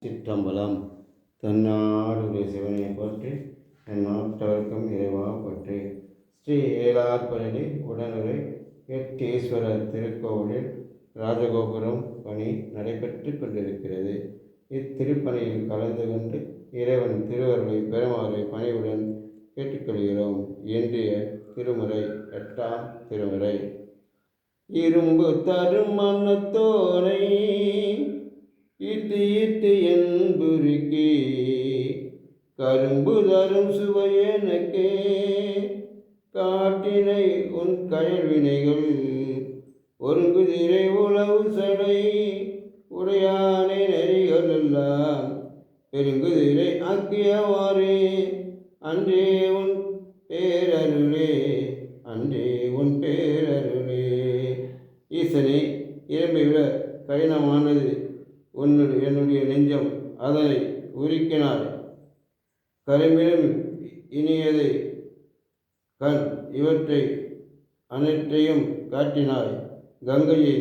சிற்றம்பலம். தன்னாடுடைய சிவனை போற்றி என் நாட்டவர்க்கும் இறைவா போற்றி. ஸ்ரீ ஏலார்பழனி உடனுரை எட்டீஸ்வரர் திருக்கோவிலில் ராஜகோபுரம் பணி நடைபெற்று கொண்டிருக்கிறது. இத்திருப்பணியில் கலந்து கொண்டு இறைவன் திருவருளை பெறுமாறு பணிவுடன் கேட்டுக்கொள்கிறோம். இன்றைய திருமுறை 8ஆம் திருமுறை. இரும்பு தரும் மன்னத்தோனை இட்டு என்புருக்கே கரும்பு தரும் சுவையனக்கே காட்டினை உன் கயல்வினைகள் ஒருங்குதிரை உளவு சடை உடையானை நெறிகள் எல்லாம் பெருங்குதிரை ஆக்கியவாறே அன்றே உன் பேரருளே அன்றே உன் பேரருளே. ஈசனே, இரும்பை விட கடினமானது என்னுடைய நெஞ்சம், அதனை உருக்கினாய். கரும்பிலும் இனியதை கண், இவற்றை அனைத்தையும் காட்டினாய். கங்கையை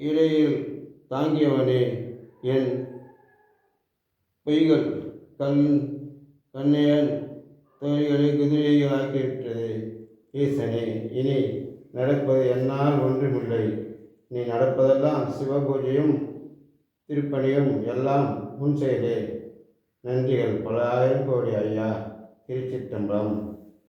இடையில் தாங்கியவனே, என் பொய்கள் கண்ணையன் தோழிகளை குதிரைகள் ஆக்கிவிட்டது. ஈசனே, இனி நடப்பது என்னால் ஒன்றுமில்லை. நீ நடப்பதெல்லாம் சிவபூஜையும் திருப்பணியும் எல்லாம் முன் செயலே. நன்றிகள் பல ஆயிரம் கோடி ஐயா. திருச்சிற்றம்பலம்.